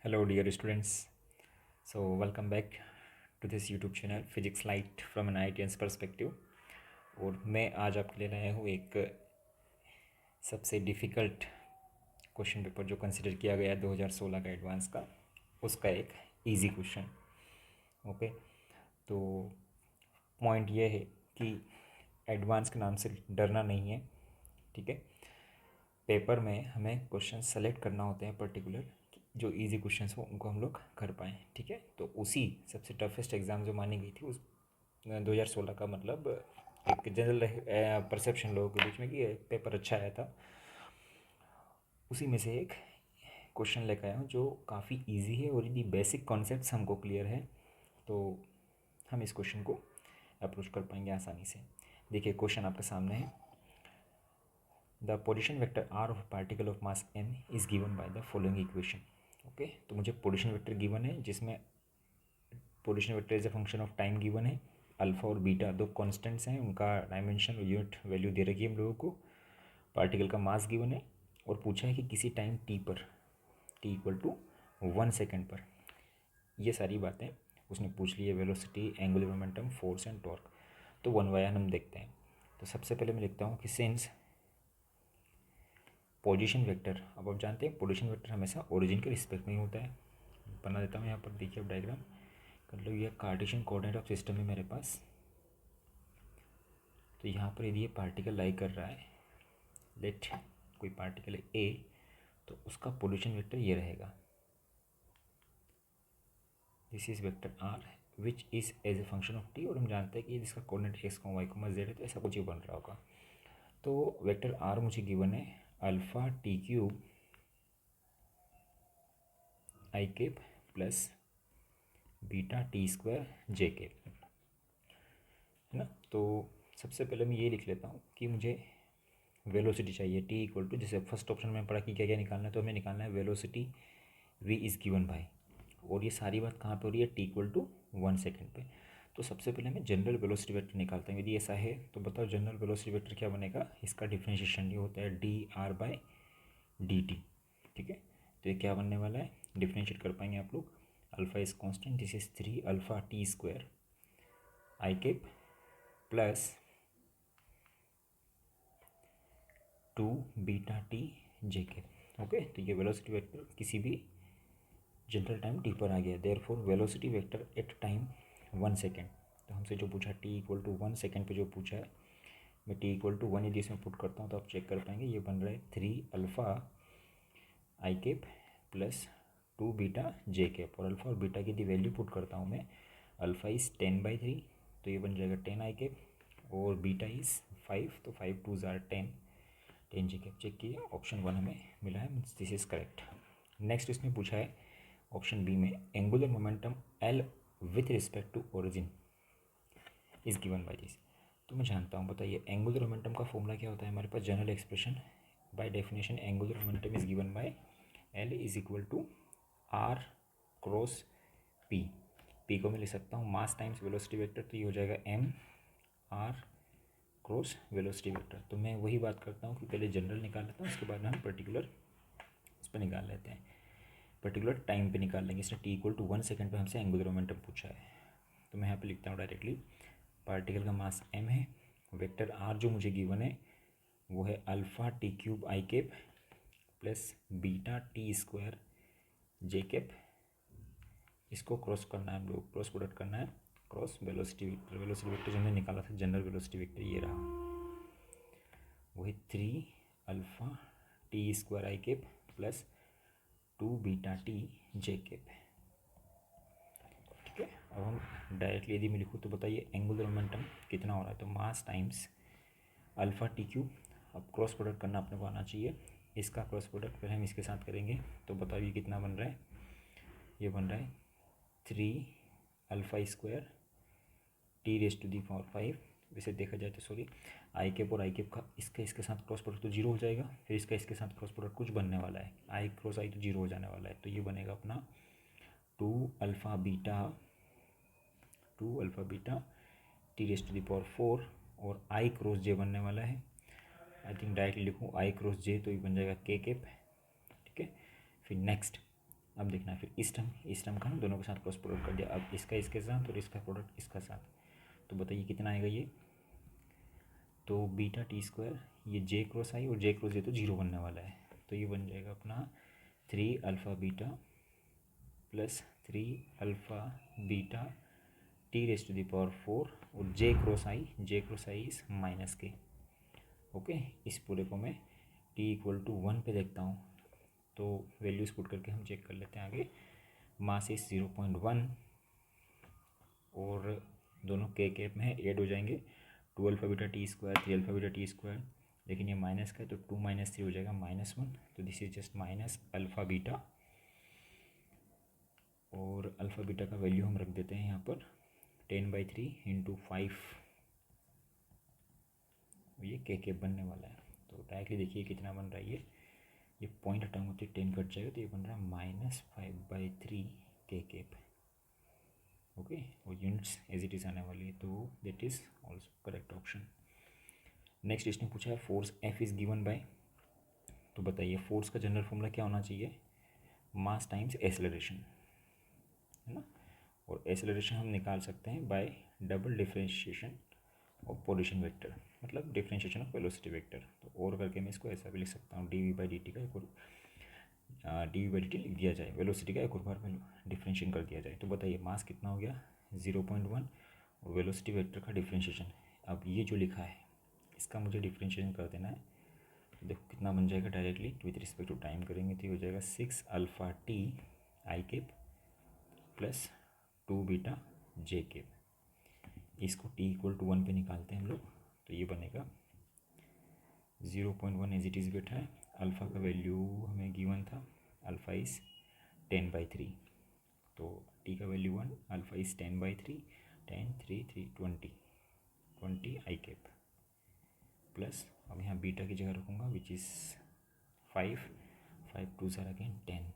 Hello, dear students. So, welcome back to this YouTube channel Physics Light from an IITian's perspective. और मैं आज आपके लिए लाया हूँ एक सबसे डिफ़िकल्ट क्वेश्चन पेपर जो कंसिडर किया गया 2016 का एडवांस का, उसका एक इजी क्वेश्चन। ओके, तो पॉइंट ये है कि एडवांस के नाम से डरना नहीं है, ठीक है। पेपर में हमें क्वेश्चन सेलेक्ट करना होते हैं पर्टिकुलर, जो इजी क्वेश्चंस हो उनको हम लोग कर पाएँ, ठीक है। तो उसी सबसे टफेस्ट एग्ज़ाम जो मानी गई थी उस 2016 का, मतलब एक जनरल परसेप्शन लोगों के बीच में कि ये पेपर अच्छा आया था, उसी में से एक क्वेश्चन लेकर आया हूँ जो काफ़ी इजी है और यदि बेसिक कॉन्सेप्ट्स हमको क्लियर है तो हम इस क्वेश्चन को अप्रोच कर पाएंगे आसानी से। देखिए, क्वेश्चन आपके सामने है। The position vector R of particle of mass m is given by the following equation. Okay, तो मुझे पोजिशन वेक्टर गिवन है, जिसमें position vector as a function of time given है। अल्फ़ा और बीटा दो कांस्टेंट्स हैं, उनका डायमेंशन और यूनिट वैल्यू दे रखी है हम लोगों को। पार्टिकल का मास गिवन है और पूछा है कि किसी टाइम t पर, t इक्वल टू 1 सेकेंड पर, ये सारी बातें उसने पूछ ली है। Velocity, angular momentum, force and torque. तो वन बाय वन हम देखते हैं। तो सबसे पहले मैं लिखता हूँ कि सिंस पोजीशन वेक्टर, अब आप जानते हैं पोजीशन वेक्टर हमेशा ओरिजिन के रिस्पेक्ट में ही होता है। बना देता हूँ यहाँ पर, देखिए अब डायग्राम कर लो। ये कार्टेशियन कोऑर्डिनेट ऑफ सिस्टम है मेरे पास। तो यहाँ पर यदि ये पार्टिकल लाई कर रहा है, लेट कोई पार्टिकल है ए, तो उसका पोजीशन वेक्टर ये रहेगा। This is vector R which is as a function of T, और हम जानते हैं कि इसका कोऑर्डिनेट एक्स वाई जेड है, तो ऐसा कुछ ही बन रहा होगा। तो वेक्टर आर मुझे गिवन है alpha T cube I cap plus beta T square J cap, है ना। तो सबसे पहले मैं ये लिख लेता हूँ कि मुझे वेलोसिटी चाहिए टी इक्वल टू, जैसे फर्स्ट ऑप्शन में पढ़ा कि क्या क्या निकालना है, तो हमें निकालना है velocity V is given by, और ये सारी बात कहाँ पे हो रही है, टी इक्वल टू 1 सेकेंड पे। तो सबसे पहले मैं जनरल वेलोसिटी वेक्टर निकालता हूँ। यदि ऐसा है तो बताओ जनरल वेलोसिटी वेक्टर क्या बनेगा। इसका डिफ्रेंशिएशन ये होता है D R by D T, ठीक है। तो ये क्या बनने वाला है, डिफ्रेंशिएट कर पाएंगे आप लोग। Alpha is constant, this is 3 alpha T square I cap plus 2 beta T J cap. Okay, तो ये वेलोसिटी वेक्टर किसी भी जनरल टाइम टी पर आ गया। Therefore velocity vector at time 1 second. तो हमसे जो पूछा टी इक्वल टू 1 सेकेंड पे जो पूछा है, मैं टी इक्वल टू 1 यदि इसमें पुट करता हूँ तो आप चेक कर पाएंगे, ये बन रहा है 3 alpha I cap plus 2 beta J cap. और अल्फ़ा और बीटा की यदि वैल्यू पुट करता हूँ मैं, अल्फ़ा इज़ 10/3, तो ये बन जाएगा 10 आई केप, और बीटा इज़ 5, तो 5 2 ज़ार 10 जे केप। चेक किए, ऑप्शन 1 हमें मिला है, दिस इज़ करेक्ट। नेक्स्ट इसमें पूछा है ऑप्शन बी में, angular momentum L with respect to origin is given by this. तो मैं जानता हूँ, बताइए एंगुलर मोमेंटम का फॉर्मूला क्या होता है हमारे पास, general expression by definition angular momentum is given by L is equal to R cross P. P को मैं लिख सकता हूँ मास टाइम्स वेलोसिटी वेक्टर, तो ये हो जाएगा M R cross velocity vector. तो मैं वही बात करता हूँ कि पहले जनरल निकाल लेता हूँ, उसके बाद में हम पर्टिकुलर उस पर निकाल लेते हैं, पर्टिकुलर टाइम पे निकाल लेंगे। इसने टी इक्वल टू 1 सेकेंड पे हमसे एंगुलर मोमेंटम पूछा है। तो मैं यहाँ पे लिखता हूँ डायरेक्टली, पार्टिकल का मास m है, वेक्टर r जो मुझे गिवन है वो है alpha T cube I cap plus beta T square J cap. इसको क्रॉस करना है, हम लोग क्रॉस प्रोडक्ट करना है, cross velocity vector. Velocity vector जो हमने निकाला था जनरल वेलोसिटी वेक्टर, ये रहा, वही 3 alpha T square I cap plus 2 beta T J cap, ठीक है। अब हम डायरेक्टली यदि मैं लिखूँ तो बताइए एंगुलर मोमेंटम कितना हो रहा है, तो मास टाइम्स अल्फ़ा टी क्यूब। अब क्रॉस प्रोडक्ट करना अपने को आना चाहिए, इसका क्रॉस प्रोडक्ट फिर हम इसके साथ करेंगे, तो बताइए कितना बन रहा है, ये बन रहा है 3 alpha square T raise to the power 5। वैसे देखा जाए तो सॉरी, आई केप और आई केप का इसके साथ क्रॉस प्रोडक्ट तो जीरो हो जाएगा, फिर इसका इसके साथ क्रॉस प्रोडक्ट कुछ बनने वाला है, आई क्रॉस आई तो जीरो हो जाने वाला है, तो ये बनेगा अपना 2 alpha beta T raise to the power 4, और आई क्रॉस जे बनने वाला है। आई थिंक डायरेक्टली लिखूँ आई क्रॉस जे, तो ये बन जाएगा के केप, ठीक है। फिर नेक्स्ट अब देखना है फिर इस टर्म का हम दोनों के साथ क्रॉस प्रोडक्ट कर दिया, अब इसका इसके साथ और इसका प्रोडक्ट इसका साथ, तो बताइए कितना आएगा ये, तो बीटा टी स्क्वायर, ये जे क्रॉस आई और जे क्रॉस जे तो जीरो बनने वाला है, तो ये बन जाएगा अपना 3 alpha beta plus 3 alpha beta T raise to the power 4 और J cross I is minus K. Okay, इस पूरे को मैं टी इक्वल टू 1 पे देखता हूँ, तो वैल्यूज़ पुट करके हम चेक कर लेते हैं आगे। मास इज 0.1 और दोनों के कैप में है, ऐड हो जाएंगे, 2 alpha beta T square 3 alpha beta T square, लेकिन ये माइनस का है तो 2 - 3 हो जाएगा -1, तो this is just minus alpha beta, और अल्फ़ा बीटा का वैल्यू हम रख देते हैं यहाँ पर 10/3 इंटू 5, ये के कैप बनने वाला है। तो डायरेक्टली देखिए कितना बन रहा है, ये पॉइंट हटाऊंगा तो 10 कट जाएगा, तो ये बन रहा है -5/3 के कैप। ओके, और यूनिट्स एज इट इज़ आने वाली है, तो that is also correct option. Next इसने पूछा है force F is given bye, तो बताइए फोर्स का जनरल फॉर्मूला क्या होना चाहिए, मास टाइम्स एक्सेलरेशन, है ना, और एक्सेलरेशन हम निकाल सकते हैं bye double differentiation of position vector, मतलब डिफरेंशिएशन ऑफ वेलोसिटी वेक्टर। तो और करके मैं इसको ऐसा भी लिख सकता हूँ, dv/dt का एक और dv/dt लिख दिया जाए, वेलोसिटी का एक और बार डिफरेंशिएशन कर दिया जाए, तो बताइए मास कितना हो गया 0.1 और वेलोसिटी वेक्टर का डिफरेंशिएशन। अब ये जो लिखा है इसका मुझे डिफरेंशिएशन कर देना है, तो देखो कितना बन जाएगा, directly with respect to time करेंगे तो ये हो जाएगा 6 alpha T I cap plus 2 beta J cap. इसको t इक्वल टू 1 पे निकालते हैं हम लोग, तो ये बनेगा 0.1 एज इट इज़ बैठा है, अल्फ़ा का वैल्यू हमें गिवन था, अल्फ़ा इज़ 10/3, तो t का value 1, alpha is 10/3, 10 3 3 20 I cap plus, अब यहाँ बीटा की जगह रखूँगा विच इज़ 5 2 ज़ार अगेन 10,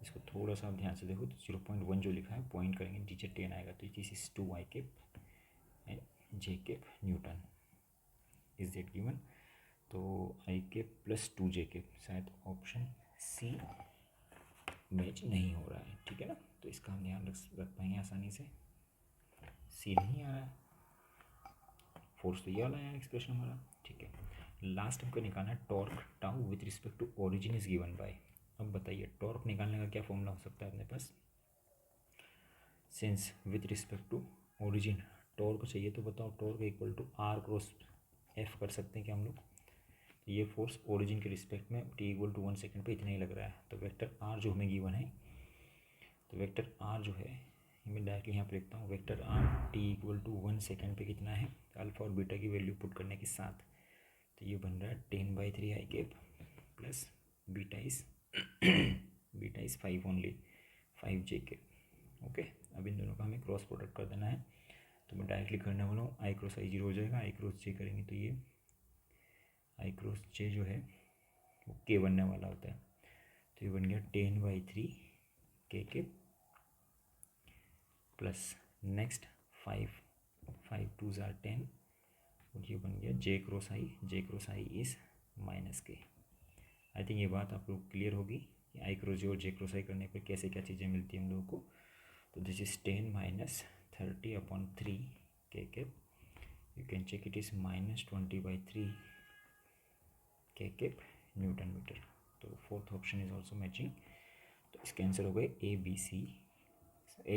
इसको थोड़ा सा आप ध्यान से देखो, तो 0.1 जो लिखा है पॉइंट करेंगे नीचे 10 आएगा, तो this is 2 I cap and J cap Newton, is that given, तो आई कैप प्लस 2 जे कैप, शायद ऑप्शन सी मैच नहीं हो रहा है, ठीक है ना, तो इसका हम ध्यान रख पाएंगे आसानी से, सी नहीं आ रहा है, फोर्स तो ये वाला है एक्सप्रेशन हमारा, ठीक है। लास्ट हमको निकालना है torque tau with respect to origin is given by. अब बताइए टॉर्क निकालने का क्या फॉर्मूला हो सकता है अपने पास, since with respect to origin torque चाहिए, तो बताओ torque equal to R cross F कर सकते हैं क्या हम लोग, तो ये फोर्स ओरिजिन के रिस्पेक्ट में t इक्वल टू 1 सेकेंड पे इतना ही लग रहा है, तो वेक्टर r जो हमें गिवन है, तो वेक्टर r जो है मैं डायरेक्टली यहाँ पर लिखता हूँ, vector r t equal to 1 second पे कितना है, अल्फा और बीटा की वैल्यू पुट करने के साथ, तो ये बन रहा है 10/3 I cap plus beta is 5 only 5 J cap. Okay, अब इन दोनों का हमें क्रॉस प्रोडक्ट कर देना है, तो मैं डायरेक्टली करने वाला हूँ, आई क्रॉस आई जीरो हो जाएगा, आई क्रॉस जे करेंगे तो ये आई क्रॉस जे जो है वो के बनने वाला होता है, तो ये बन गया 10/3 के कैप प्लस नेक्स्ट 5 2 ज़ार 10, और ये बन गया जे क्रॉस आई इज़ माइनस के। आई थिंक ये बात आप लोग क्लियर होगी कि आई क्रॉस जे और जे क्रॉस आई करने पर कैसे क्या चीज़ें मिलती हैं हम लोगों को, तो this is 10 - 30/3 K cap, you can check it is -20/3 K cap newton metre, तो fourth option is also matching, तो इसके आंसर हो गए A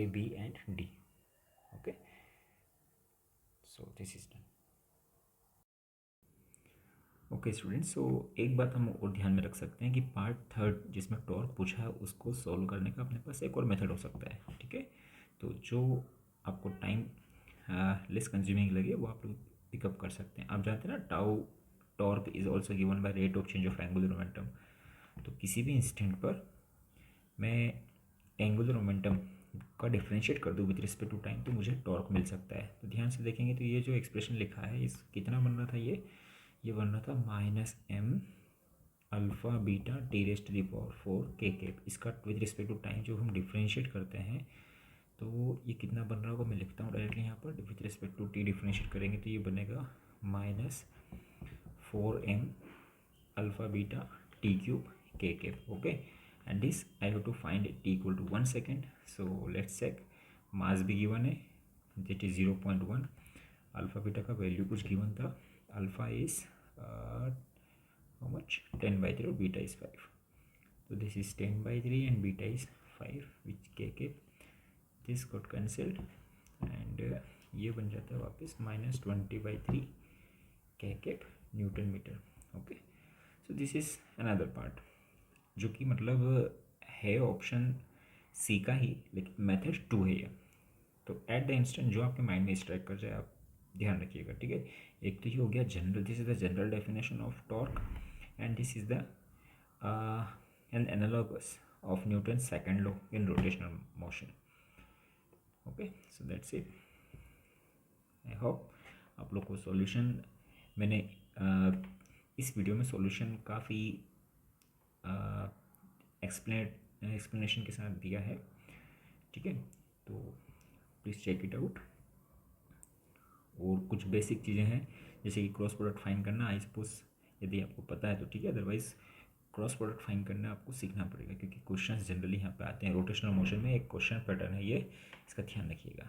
B and D. Okay, so this is done. Okay students, so एक बात हम और ध्यान में रख सकते हैं कि पार्ट थर्ड जिसमें टॉर्क पूछा है उसको सॉल्व करने का अपने पास एक और मेथड हो सकता है, ठीक है, तो जो आपको टाइम लेस कंज्यूमिंग लगे वो आप लोग पिकअप कर सकते हैं। आप जानते हैं ना tau torque is also given by rate of change of angular momentum, तो किसी भी इंस्टेंट पर मैं एंगुलर मोमेंटम का डिफरेंशिएट कर दूँ विथ रिस्पेक्ट टू टाइम, तो मुझे टॉर्क मिल सकता है। तो ध्यान से देखेंगे तो ये जो एक्सप्रेशन लिखा है इस कितना बन रहा था, ये बन रहा था -m alpha beta T raise to the power 4 K cap, इसका विथ रिस्पेक्ट टू टाइम जो हम डिफरेंशिएट करते हैं तो ये कितना बन रहा होगा, मैं लिखता हूँ डायरेक्टली यहाँ पर, with respect to T differentiate करेंगे तो ये बनेगा -4m alpha beta T cube K cap. Okay, and this I have to find t equal to 1 second. So let's check. मास भी गिवन है, that is 0.1. अल्फ़ा बीटा का value कुछ given था. Alpha is how much, 10/3 और beta is 5. So this is 10/3 and beta is 5, which k cap this got cancelled and ये बन जाता है वापस -20/3 k cap newton metre. Okay, so this is another part जो कि मतलब है ऑप्शन सी का ही, लेकिन मेथड 2 है ये. तो एट द इंस्टेंट जो आपके माइंड में स्ट्राइक कर जाए आप ध्यान रखिएगा, ठीक है. एक तो ये हो गया general, this is the general definition of torque and this is the an analogous of Newton's second law in rotational motion. Okay, so that's it. I hope आप लोग को सॉल्यूशन मैंने इस वीडियो में सॉल्यूशन काफ़ी एक्सप्लेनेशन के साथ दिया है, ठीक है. तो प्लीज़ चेक इट आउट. और कुछ बेसिक चीज़ें हैं जैसे कि क्रॉस प्रोडक्ट फाइंड करना, आई सपोज यदि आपको पता है तो ठीक है, अदरवाइज़ क्रॉस प्रोडक्ट फाइंड करना आपको सीखना पड़ेगा क्योंकि क्वेश्चन जनरली यहाँ पे आते हैं. रोटेशनल मोशन में एक क्वेश्चन पैटर्न है ये, इसका ध्यान रखिएगा.